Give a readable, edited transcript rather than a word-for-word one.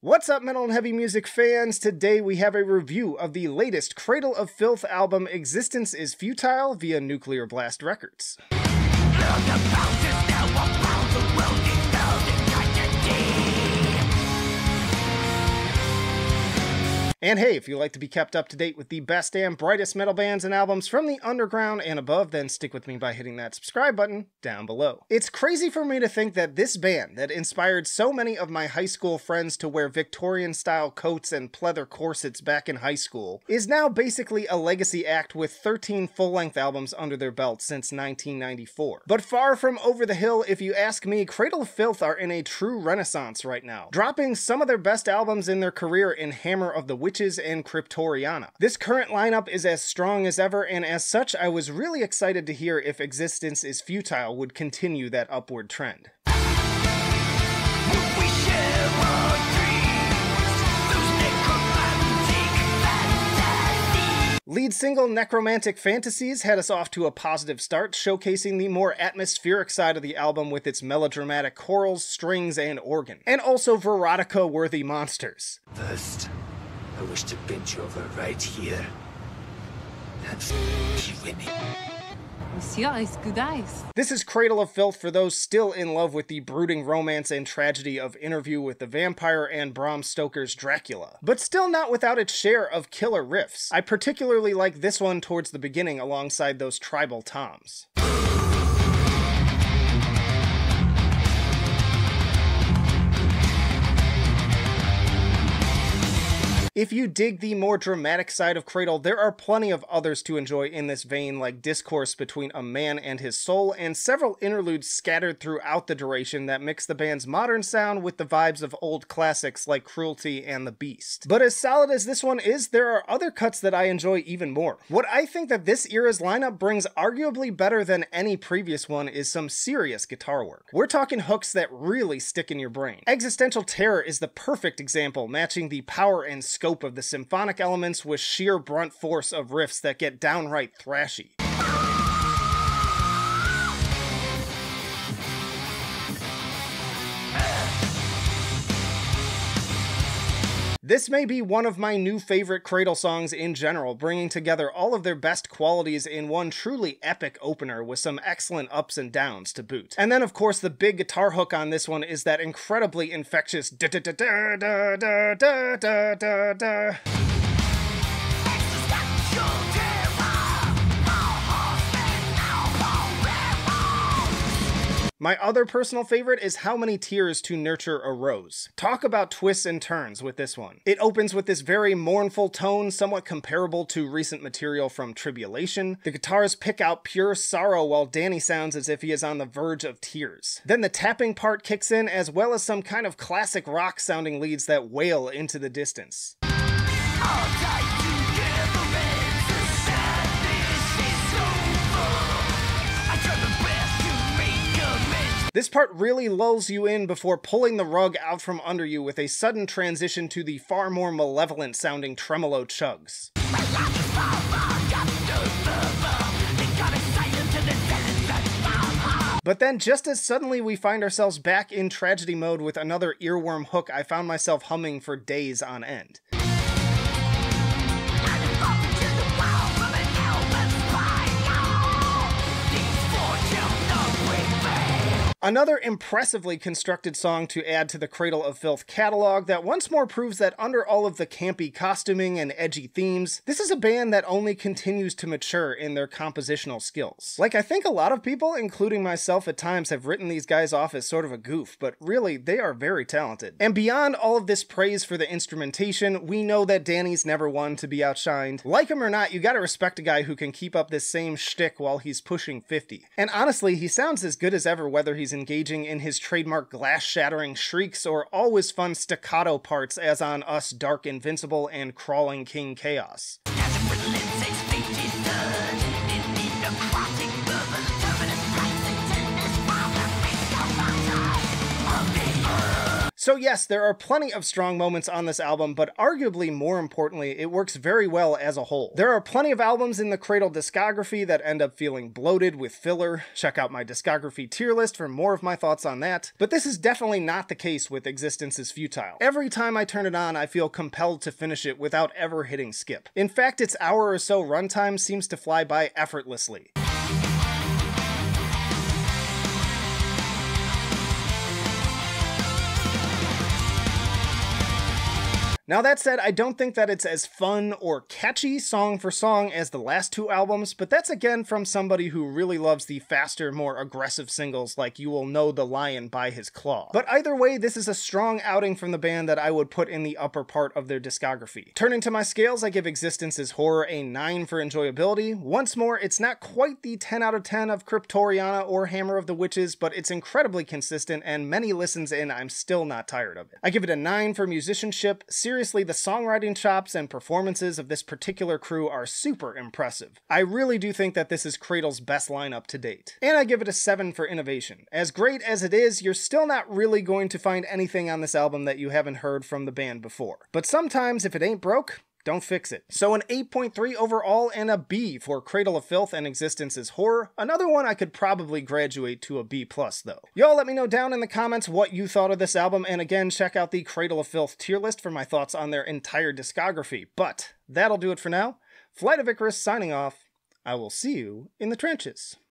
What's up, metal and heavy music fans? Today we have a review of the latest Cradle of Filth album, Existence Is Futile, via Nuclear Blast Records. And hey, if you like to be kept up to date with the best and brightest metal bands and albums from the underground and above, then stick with me by hitting that subscribe button down below. It's crazy for me to think that this band that inspired so many of my high school friends to wear Victorian-style coats and pleather corsets back in high school is now basically a legacy act with 13 full-length albums under their belt since 1994. But far from over the hill, if you ask me, Cradle of Filth are in a true renaissance right now, dropping some of their best albums in their career in Hammer of the Witches and Cryptoriana. This current lineup is as strong as ever, and as such, I was really excited to hear if Existence Is Futile would continue that upward trend. Lead single Necromantic Fantasies had us off to a positive start, showcasing the more atmospheric side of the album with its melodramatic chorals, strings, and organ, and also Verotica-worthy monsters. First, I wish to bend you over right here. And you with me. Monsieur has good eyes. This is Cradle of Filth for those still in love with the brooding romance and tragedy of Interview with the Vampire and Bram Stoker's Dracula, but still not without its share of killer riffs. I particularly like this one towards the beginning alongside those tribal toms. If you dig the more dramatic side of Cradle, there are plenty of others to enjoy in this vein, like Discourse Between a Man and His Soul, and several interludes scattered throughout the duration that mix the band's modern sound with the vibes of old classics like Cruelty and The Beast. But as solid as this one is, there are other cuts that I enjoy even more. What I think that this era's lineup brings arguably better than any previous one is some serious guitar work. We're talking hooks that really stick in your brain. Existential Terror is the perfect example, matching the power and scope of the symphonic elements with sheer brunt force of riffs that get downright thrashy. This may be one of my new favorite Cradle songs in general, bringing together all of their best qualities in one truly epic opener with some excellent ups and downs to boot. And then of course the big guitar hook on this one is that incredibly infectious da da da da da da da da da da. My other personal favorite is How Many Tears to Nurture a Rose. Talk about twists and turns with this one. It opens with this very mournful tone, somewhat comparable to recent material from Tribulation. The guitars pick out pure sorrow while Danny sounds as if he is on the verge of tears. Then the tapping part kicks in, as well as some kind of classic rock sounding leads that wail into the distance. This part really lulls you in before pulling the rug out from under you with a sudden transition to the far more malevolent sounding tremolo chugs. But then just as suddenly we find ourselves back in tragedy mode with another earworm hook I found myself humming for days on end. Another impressively constructed song to add to the Cradle of Filth catalog that once more proves that under all of the campy costuming and edgy themes, this is a band that only continues to mature in their compositional skills. Like, I think a lot of people, including myself at times, have written these guys off as sort of a goof, but really, they are very talented. And beyond all of this praise for the instrumentation, we know that Danny's never one to be outshined. Like him or not, you gotta respect a guy who can keep up this same shtick while he's pushing 50. And honestly, he sounds as good as ever whether he's engaging in his trademark glass-shattering shrieks or always fun staccato parts as on Us, Dark Invincible, and Crawling King Chaos. So yes, there are plenty of strong moments on this album, but arguably more importantly, it works very well as a whole. There are plenty of albums in the Cradle discography that end up feeling bloated with filler. Check out my discography tier list for more of my thoughts on that. But this is definitely not the case with Existence Is Futile. Every time I turn it on, I feel compelled to finish it without ever hitting skip. In fact, its hour or so runtime seems to fly by effortlessly. Now that said, I don't think that it's as fun or catchy song for song as the last two albums, but that's again from somebody who really loves the faster, more aggressive singles like You Will Know the Lion by His Claw. But either way, this is a strong outing from the band that I would put in the upper part of their discography. Turning to my scales, I give Existence Is Horror a 9 for enjoyability. Once more, it's not quite the 10 out of 10 of Cryptoriana or Hammer of the Witches, but it's incredibly consistent, and many listens in, I'm still not tired of it. I give it a 9 for musicianship. Seriously, the songwriting chops and performances of this particular crew are super impressive. I really do think that this is Cradle's best lineup to date. And I give it a 7 for innovation. As great as it is, you're still not really going to find anything on this album that you haven't heard from the band before. But sometimes, if it ain't broke, don't fix it. So an 8.3 overall and a B for Cradle of Filth and Existence Is Horror. Another one I could probably graduate to a B+ though. Y'all let me know down in the comments what you thought of this album, and again, check out the Cradle of Filth tier list for my thoughts on their entire discography. But that'll do it for now. Flight of Icarus signing off. I will see you in the trenches.